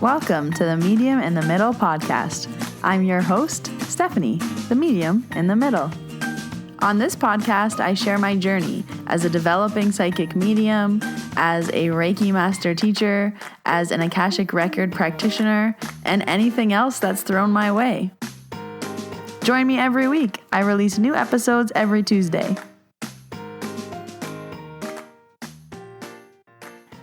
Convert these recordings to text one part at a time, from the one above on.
Welcome to the Medium in the Middle podcast. I'm your host, Stephanie, the Medium in the Middle. On this podcast, I share my journey as a developing psychic medium, as a Reiki master teacher, as an Akashic record practitioner, and anything else that's thrown my way. Join me every week. I release new episodes every Tuesday.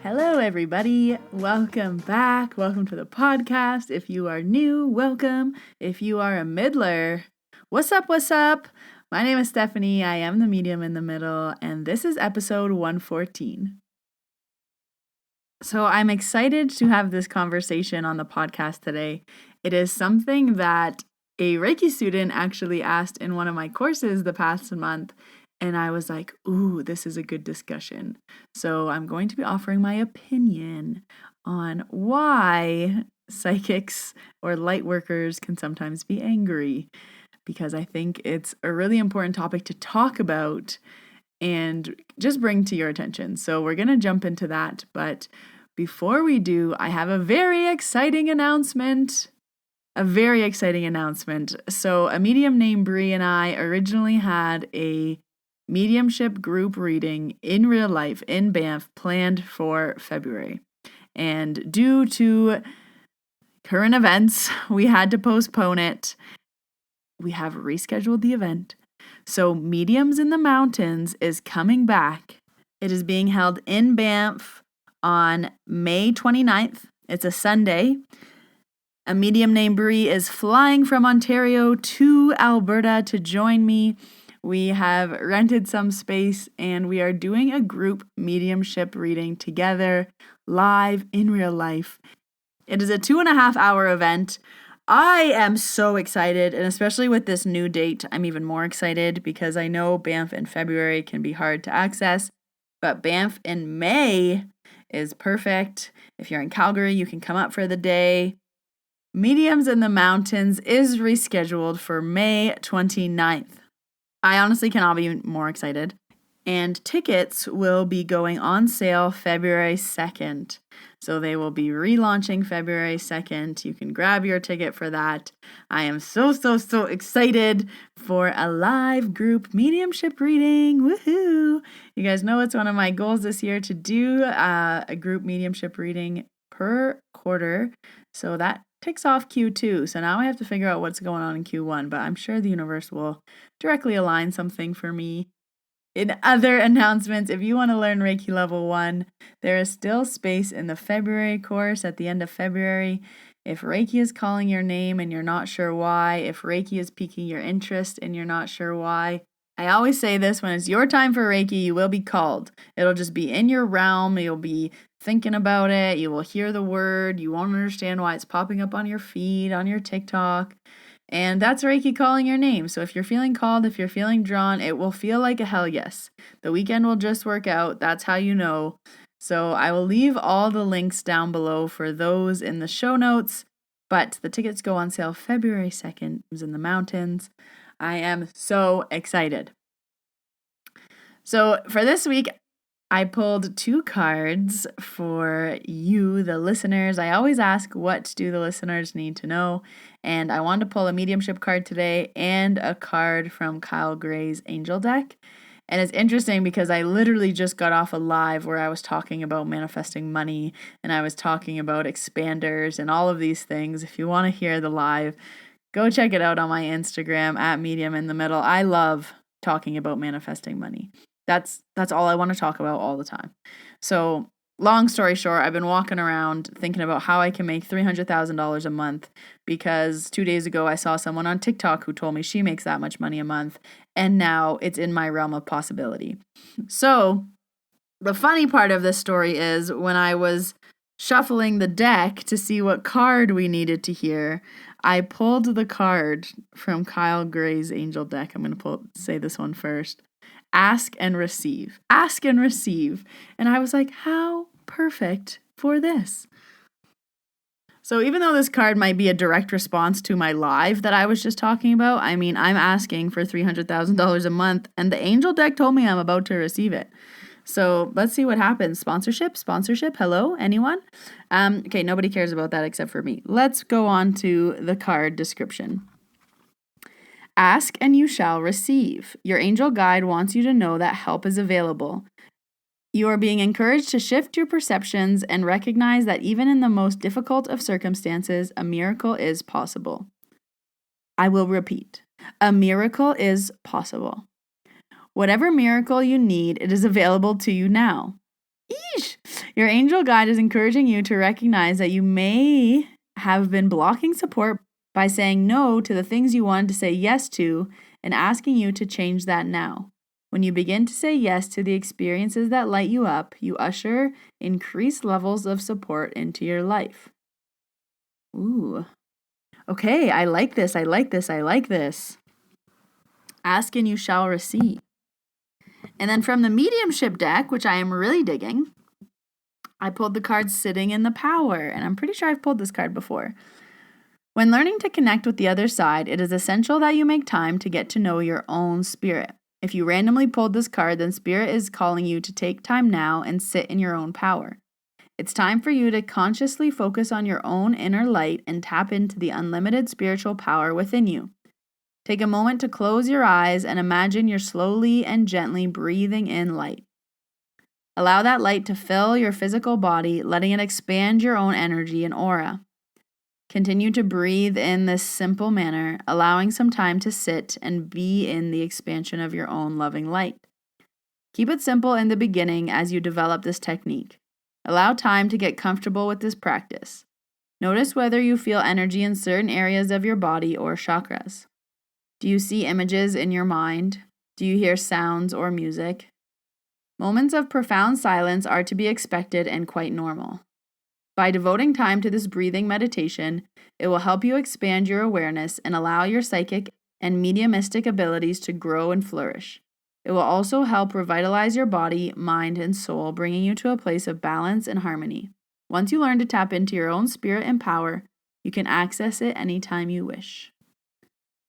Hello, everybody. Welcome back. Welcome to the podcast. If you are new, welcome. If you are a middler, what's up? What's up? My name is Stephanie. I am the medium in the middle, and this is episode 114. So I'm excited to have this conversation on the podcast today. It is something that a Reiki student actually asked in one of my courses the past month. And I was like, ooh, this is a good discussion. So I'm going to be offering my opinion on why psychics or light workers can sometimes be angry, because I think it's a really important topic to talk about and just bring to your attention. So we're going to jump into that. But before we do, I have a very exciting announcement. So a medium named Bree and I originally had a mediumship group reading in real life in Banff planned for February. And due to current events, we had to postpone it. We have rescheduled the event. So Mediums in the Mountains is coming back. It is being held in Banff on May 29th. It's a Sunday. A medium named Bree is flying from Ontario to Alberta to join me. We have rented some space and we are doing a group mediumship reading together live in real life. It is a 2.5-hour event. I am so excited, and especially with this new date, I'm even more excited because I know Banff in February can be hard to access, but Banff in May is perfect. If you're in Calgary, you can come up for the day. Mediums in the Mountains is rescheduled for May 29th. I honestly cannot be more excited. And tickets will be going on sale February 2nd. So they will be relaunching February 2nd. You can grab your ticket for that. I am so excited for a live group mediumship reading. Woohoo! You guys know it's one of my goals this year to do a group mediumship reading per quarter. So that ticks off Q2. So now I have to figure out what's going on in Q1, but I'm sure the universe will directly align something for me. In other announcements, if you want to learn Reiki Level 1, there is still space in the February course at the end of February. If Reiki is calling your name and you're not sure why, if Reiki is piquing your interest and you're not sure why, I always say this, when it's your time for Reiki, you will be called. It'll just be in your realm. You'll be thinking about it. You will hear the word. You won't understand why it's popping up on your feed, on your TikTok. And that's Reiki calling your name. So if you're feeling called, if you're feeling drawn, it will feel like a hell yes. The weekend will just work out. That's how you know. So I will leave all the links down below for those in the show notes. But the tickets go on sale February 2nd. It's in the mountains. I am so excited. So for this week, I pulled 2 cards for you, the listeners. I always ask, what do the listeners need to know? And I wanted to pull a mediumship card today and a card from Kyle Gray's Angel deck. And it's interesting because I literally just got off a live where I was talking about manifesting money and I was talking about expanders and all of these things. If you want to hear the live, go check it out on my Instagram at Medium in the Middle. I love talking about manifesting money. That's all I want to talk about all the time. So long story short, I've been walking around thinking about how I can make $300,000 a month because 2 days ago I saw someone on TikTok who told me she makes that much money a month, and now it's in my realm of possibility. So the funny part of this story is when I was shuffling the deck to see what card we needed to hear, I pulled the card from Kyle Gray's Angel deck. I'm going to say this one first. Ask and receive. Ask and receive. And I was like, how perfect for this. So even though this card might be a direct response to my live that I was just talking about, I mean, I'm asking for $300,000 a month, and the Angel deck told me I'm about to receive it. So let's see what happens. Sponsorship, hello, anyone? Okay, nobody cares about that except for me. Let's go on to the card description. Ask and you shall receive. Your angel guide wants you to know that help is available. You are being encouraged to shift your perceptions and recognize that even in the most difficult of circumstances, a miracle is possible. I will repeat. A miracle is possible. Whatever miracle you need, it is available to you now. Eesh! Your angel guide is encouraging you to recognize that you may have been blocking support by saying no to the things you wanted to say yes to and asking you to change that now. When you begin to say yes to the experiences that light you up, you usher increased levels of support into your life. Ooh. Okay, I like this. Ask and you shall receive. And then from the mediumship deck, which I am really digging, I pulled the card Sitting in the Power, and I'm pretty sure I've pulled this card before. When learning to connect with the other side, it is essential that you make time to get to know your own spirit. If you randomly pulled this card, then Spirit is calling you to take time now and sit in your own power. It's time for you to consciously focus on your own inner light and tap into the unlimited spiritual power within you. Take a moment to close your eyes and imagine you're slowly and gently breathing in light. Allow that light to fill your physical body, letting it expand your own energy and aura. Continue to breathe in this simple manner, allowing some time to sit and be in the expansion of your own loving light. Keep it simple in the beginning as you develop this technique. Allow time to get comfortable with this practice. Notice whether you feel energy in certain areas of your body or chakras. Do you see images in your mind? Do you hear sounds or music? Moments of profound silence are to be expected and quite normal. By devoting time to this breathing meditation, it will help you expand your awareness and allow your psychic and mediumistic abilities to grow and flourish. It will also help revitalize your body, mind, and soul, bringing you to a place of balance and harmony. Once you learn to tap into your own spirit and power, you can access it anytime you wish.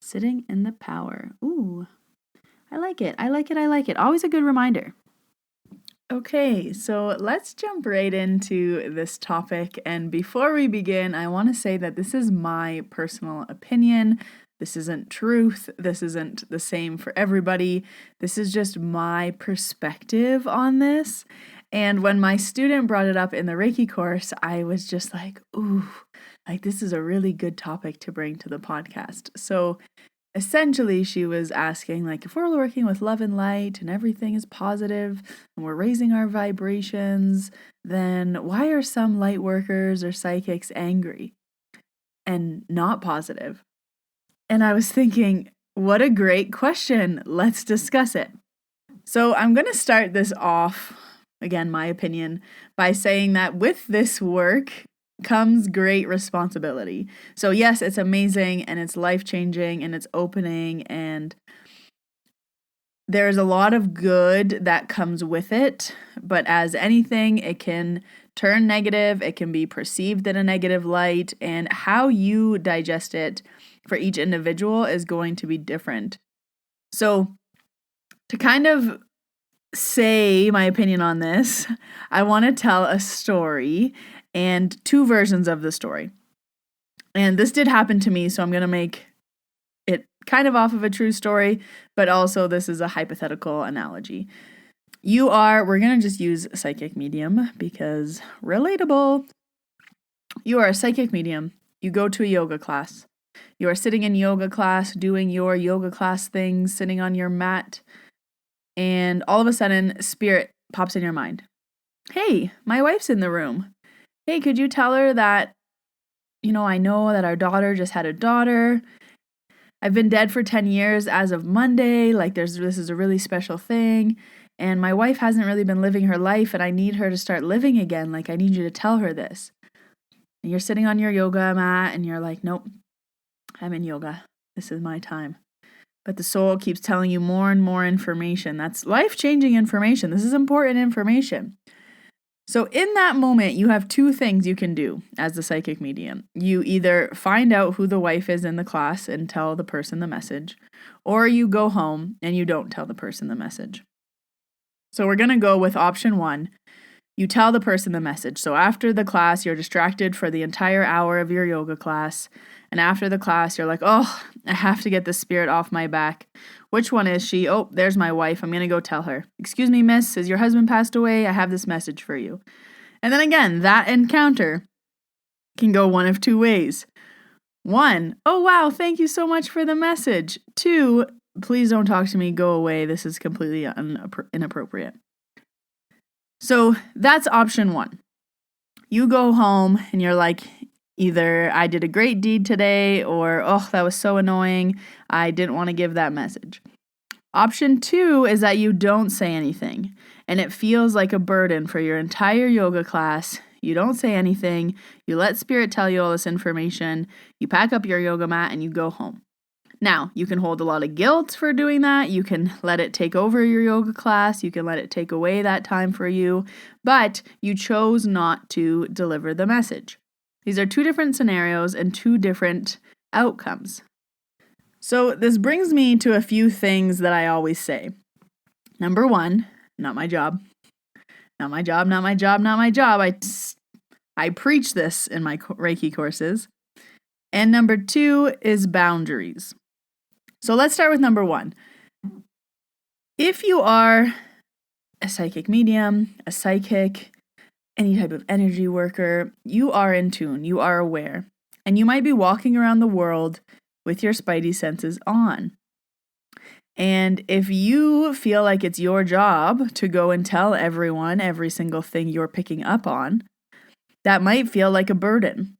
Sitting in the Power. Ooh, I like it. Always a good reminder. Okay, so let's jump right into this topic. And before we begin, I want to say that this is my personal opinion. This isn't truth. This isn't the same for everybody. This is just my perspective on this. And when my student brought it up in the Reiki course, I was just like, ooh, like this is a really good topic to bring to the podcast. So essentially, she was asking, like, if we're working with love and light and everything is positive and we're raising our vibrations, then why are some light workers or psychics angry and not positive? And I was thinking, what a great question. Let's discuss it. So I'm going to start this off, again, my opinion, by saying that with this work comes great responsibility. So yes, it's amazing and it's life-changing and it's opening and there's a lot of good that comes with it, but as anything, it can turn negative, it can be perceived in a negative light, and how you digest it for each individual is going to be different. So to kind of say my opinion on this, I want to tell a story and two versions of the story. And this did happen to me, so I'm going to make it kind of off of a true story, but also this is a hypothetical analogy. We're going to just use psychic medium because relatable. You are a psychic medium. You go to a yoga class. You are sitting in yoga class, doing your yoga class things, sitting on your mat, and all of a sudden, spirit pops in your mind. Hey, my wife's in the room. Hey, could you tell her that, I know that our daughter just had a daughter. I've been dead for 10 years as of Monday. Like this is a really special thing. And my wife hasn't really been living her life and I need her to start living again. Like I need you to tell her this. And you're sitting on your yoga mat and you're like, nope, I'm in yoga. This is my time. But the soul keeps telling you more and more information. That's life-changing information. This is important information. So in that moment, you have two things you can do as the psychic medium. You either find out who the wife is in the class and tell the person the message, or you go home and you don't tell the person the message. So we're going to go with option 1. You tell the person the message. So after the class, you're distracted for the entire hour of your yoga class. And after the class, you're like, oh, I have to get the spirit off my back. Which one is she? Oh, there's my wife. I'm going to go tell her. Excuse me, miss, has your husband passed away? I have this message for you. And then again, that encounter can go one of 2 ways. 1, oh, wow, thank you so much for the message. 2, please don't talk to me. Go away. This is completely inappropriate. So that's option 1. You go home and you're like, either I did a great deed today or, oh, that was so annoying. I didn't want to give that message. Option 2 is that you don't say anything and it feels like a burden for your entire yoga class. You don't say anything. You let spirit tell you all this information. You pack up your yoga mat and you go home. Now, you can hold a lot of guilt for doing that. You can let it take over your yoga class. You can let it take away that time for you, but you chose not to deliver the message. These are 2 different scenarios and 2 different outcomes. So this brings me to a few things that I always say. Number 1, not my job. Not my job, not my job, not my job. I preach this in my Reiki courses. And number 2 is boundaries. So let's start with number 1. If you are a psychic medium, a psychic, any type of energy worker, you are in tune, you are aware, and you might be walking around the world with your spidey senses on. And if you feel like it's your job to go and tell everyone every single thing you're picking up on, that might feel like a burden.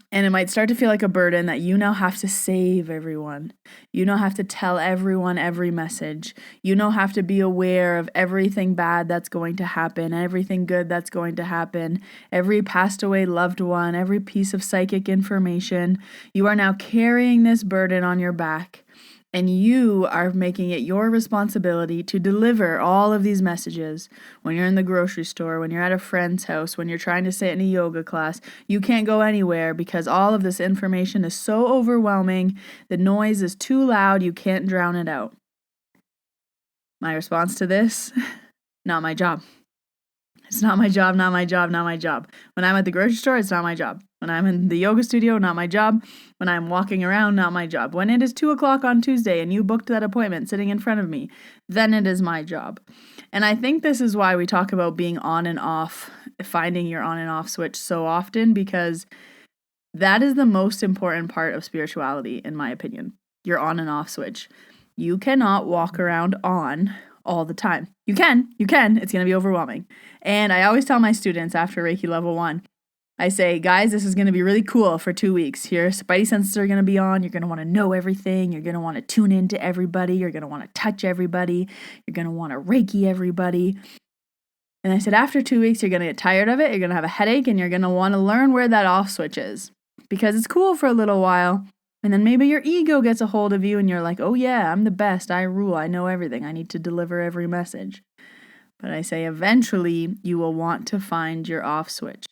And it might start to feel like a burden that you now have to save everyone. You now have to tell everyone every message. You now have to be aware of everything bad that's going to happen, everything good that's going to happen, every passed away loved one, every piece of psychic information. You are now carrying this burden on your back. And you are making it your responsibility to deliver all of these messages. When you're in the grocery store, when you're at a friend's house, when you're trying to sit in a yoga class, you can't go anywhere because all of this information is so overwhelming. The noise is too loud. You can't drown it out. My response to this, not my job. It's not my job, not my job, not my job. When I'm at the grocery store, it's not my job. When I'm in the yoga studio, not my job. When I'm walking around, not my job. When it is 2:00 on Tuesday and you booked that appointment sitting in front of me, then it is my job. And I think this is why we talk about being on and off, finding your on and off switch so often, because that is the most important part of spirituality, in my opinion. Your on and off switch. You cannot walk around on all the time. You can. It's going to be overwhelming. And I always tell my students after Reiki level 1, I say, guys, this is going to be really cool for 2 weeks. Your spidey senses are going to be on. You're going to want to know everything. You're going to want to tune into everybody. You're going to want to touch everybody. You're going to want to Reiki everybody. And I said, after 2 weeks, you're going to get tired of it. You're going to have a headache and you're going to want to learn where that off switch is, because it's cool for a little while. And then maybe your ego gets a hold of you and you're like, oh yeah, I'm the best. I rule. I know everything. I need to deliver every message. But I say eventually you will want to find your off switch.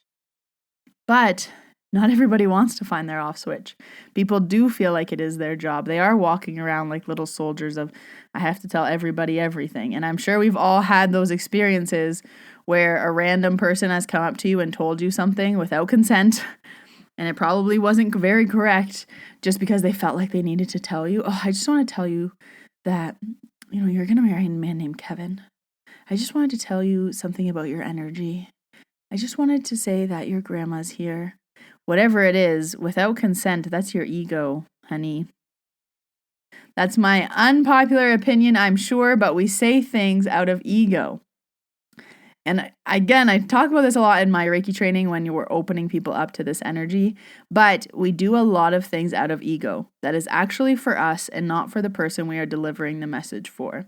But not everybody wants to find their off switch. People do feel like it is their job. They are walking around like little soldiers of, I have to tell everybody everything. And I'm sure we've all had those experiences where a random person has come up to you and told you something without consent. And it probably wasn't very correct just because they felt like they needed to tell you. Oh, I just want to tell you that, you're going to marry a man named Kevin. I just wanted to tell you something about your energy. I just wanted to say that your grandma's here. Whatever it is, without consent, that's your ego, honey. That's my unpopular opinion, I'm sure, but we say things out of ego. And again, I talk about this a lot in my Reiki training when you were opening people up to this energy, but we do a lot of things out of ego that is actually for us and not for the person we are delivering the message for.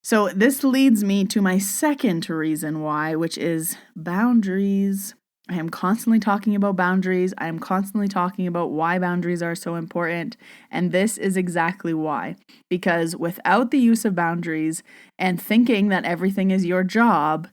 So this leads me to my second reason why, which is boundaries. I am constantly talking about boundaries. I am constantly talking about why boundaries are so important. And this is exactly why. Because without the use of boundaries and thinking that everything is your job,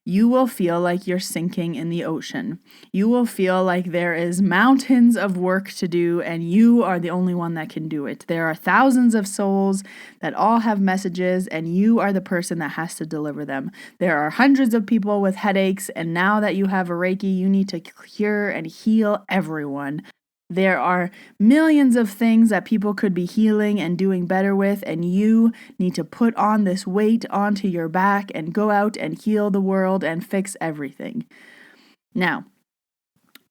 you will feel like you're sinking in the ocean. You will feel like there is mountains of work to do and you are the only one that can do it. There are thousands of souls that all have messages and you are the person that has to deliver them. There are hundreds of people with headaches and now that you have a Reiki, you need to cure and heal everyone. There are millions of things that people could be healing and doing better with, and you need to put on this weight onto your back and go out and heal the world and fix everything. Now,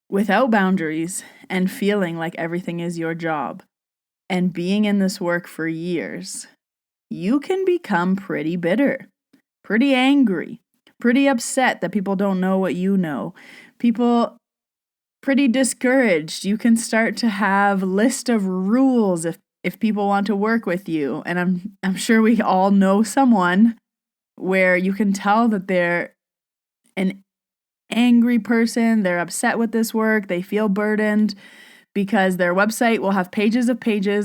without boundaries and feeling like everything is your job and being in this work for years, you can become pretty bitter, pretty angry, pretty upset that people don't know what you know. People pretty discouraged. You can start to have a list of rules if people want to work with you. And I'm sure we all know someone where you can tell that they're an angry person, they're upset with this work, they feel burdened because their website will have pages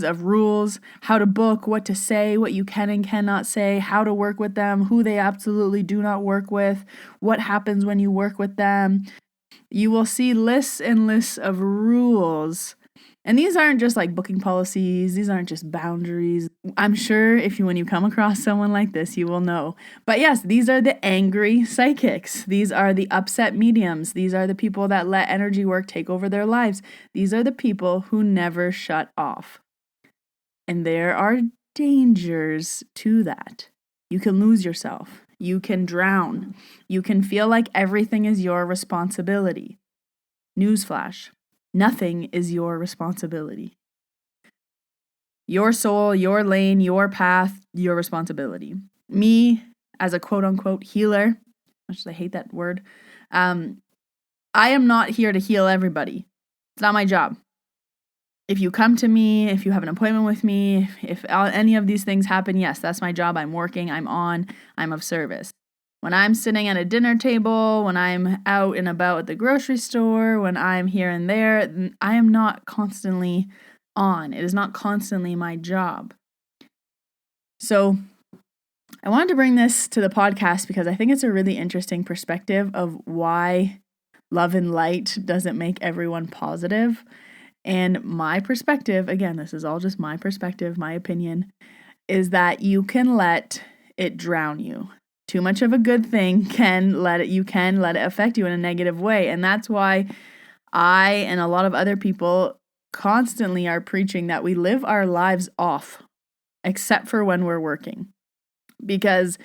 of rules, how to book, what to say, what you can and cannot say, how to work with them, who they absolutely do not work with, what happens when you work with them. You will see lists and lists of rules. And these aren't just like booking policies. These aren't just boundaries. I'm sure when you come across someone like this, you will know. But yes, these are the angry psychics. These are the upset mediums. These are the people that let energy work take over their lives. These are the people who never shut off. And there are dangers to that. You can lose yourself. You can drown. You can feel like everything is your responsibility. Newsflash, nothing is your responsibility. Your soul, your lane, your path, your responsibility. Me, as a quote-unquote healer, which I hate that word, I am not here to heal everybody. It's not my job. If you come to me, if you have an appointment with me, if any of these things happen, yes, that's my job. I'm working, I'm of service. When I'm sitting at a dinner table, when I'm out and about at the grocery store, when I'm here and there, I am not constantly on. It is not constantly my job. So I wanted to bring this to the podcast because I think it's a really interesting perspective of why love and light doesn't make everyone positive. And my perspective, again, this is all just my perspective, my opinion, is that you can let it drown you. Too much of a good thing can let it affect you in a negative way. And that's why I and a lot of other people constantly are preaching that we live our lives off, except for when we're working. Because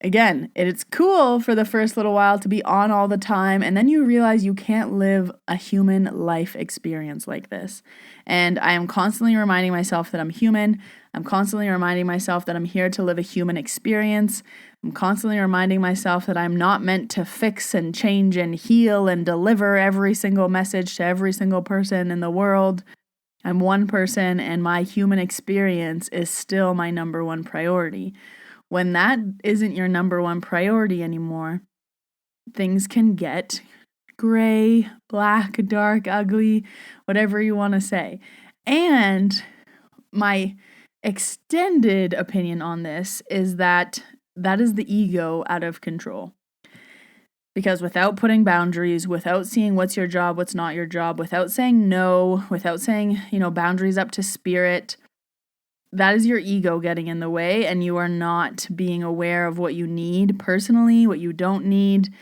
again, it's cool for the first little while to be on all the time, and then you realize you can't live a human life experience like this. And I am constantly reminding myself that I'm human. I'm constantly reminding myself that I'm here to live a human experience. I'm constantly reminding myself that I'm not meant to fix and change and heal and deliver every single message to every single person in the world. I'm one person, and my human experience is still my number one priority. When that isn't your number one priority anymore, things can get gray, black, dark, ugly, whatever you want to say. And my extended opinion on this is that is the ego out of control. Because without putting boundaries, without seeing what's your job, what's not your job, without saying no, without saying, boundaries up to spirit, that is your ego getting in the way, and you are not being aware of what you need personally, what you don't need.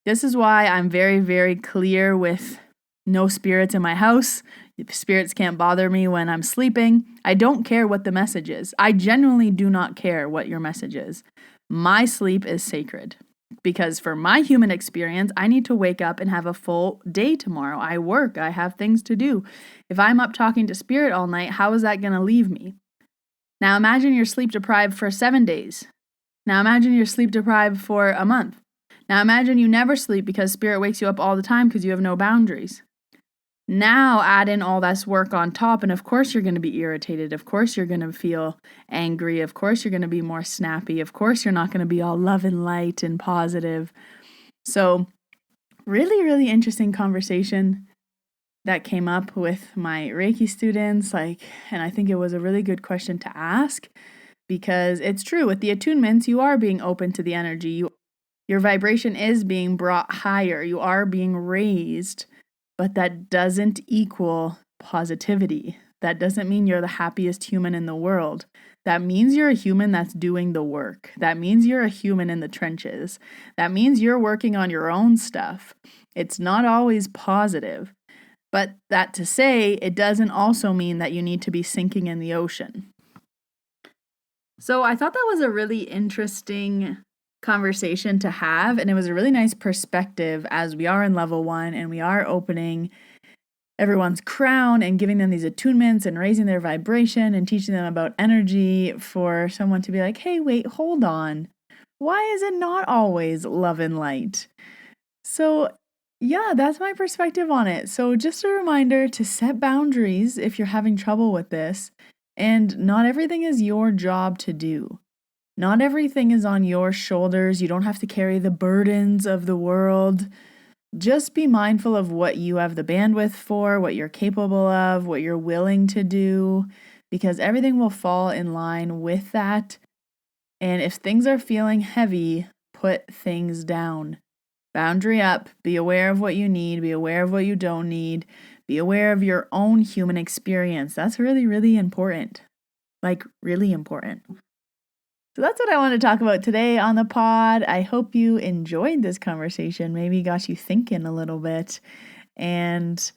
This is why I'm very, very clear with no spirits in my house. Spirits can't bother me when I'm sleeping. I don't care what the message is. I genuinely do not care what your message is. My sleep is sacred. Because for my human experience, I need to wake up and have a full day tomorrow. I work. I have things to do. If I'm up talking to spirit all night, how is that going to leave me? Now imagine you're sleep deprived for 7 days. Now imagine you're sleep deprived for a month. Now imagine you never sleep because spirit wakes you up all the time because you have no boundaries. Now add in all this work on top, and of course you're going to be irritated. Of course you're going to feel angry. Of course you're going to be more snappy. Of course you're not going to be all love and light and positive. So really, really interesting conversation that came up with my Reiki students, and I think it was a really good question to ask because it's true. With the attunements, you are being open to the energy. Your vibration is being brought higher. You are being raised, but that doesn't equal positivity. That doesn't mean you're the happiest human in the world. That means you're a human that's doing the work. That means you're a human in the trenches. That means you're working on your own stuff. It's not always positive. But that to say, it doesn't also mean that you need to be sinking in the ocean. So I thought that was a really interesting conversation to have, and it was a really nice perspective as we are in level 1 and we are opening everyone's crown and giving them these attunements and raising their vibration and teaching them about energy, for someone to be like, hey, wait, hold on. Why is it not always love and light? So yeah, that's my perspective on it. So just a reminder to set boundaries if you're having trouble with this. And not everything is your job to do. Not everything is on your shoulders. You don't have to carry the burdens of the world. Just be mindful of what you have the bandwidth for, what you're capable of, what you're willing to do, because everything will fall in line with that. And if things are feeling heavy, put things down. Boundary up. Be aware of what you need. Be aware of what you don't need. Be aware of your own human experience. That's really, really important. Like, really important. So that's what I want to talk about today on the pod. I hope you enjoyed this conversation. Maybe got you thinking a little bit. And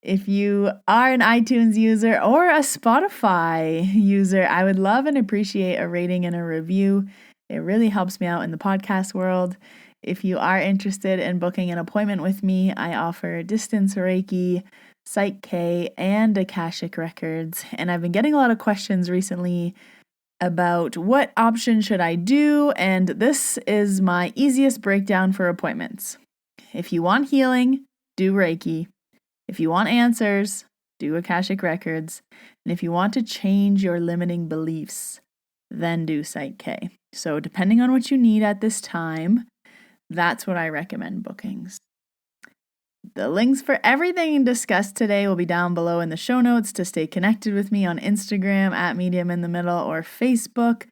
if you are an iTunes user or a Spotify user, I would love and appreciate a rating and a review. It really helps me out in the podcast world. If you are interested in booking an appointment with me, I offer distance Reiki, Psych K, and Akashic Records. And I've been getting a lot of questions recently about what option should I do, and this is my easiest breakdown for appointments. If you want healing, do Reiki. If you want answers, do Akashic Records. And if you want to change your limiting beliefs, then do Psych K. So depending on what you need at this time, that's what I recommend bookings. The links for everything discussed today will be down below in the show notes to stay connected with me on Instagram at Medium in the Middle or Facebook.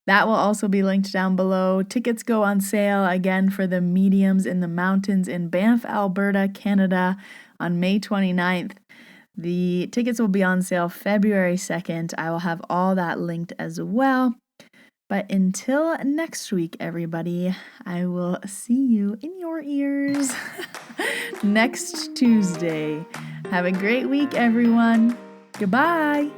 That will also be linked down below. Tickets go on sale again for the Mediums in the Mountains in Banff, Alberta, Canada on May 29th. The tickets will be on sale February 2nd. I will have all that linked as well. But until next week, everybody, I will see you in your ears next Tuesday. Have a great week, everyone. Goodbye.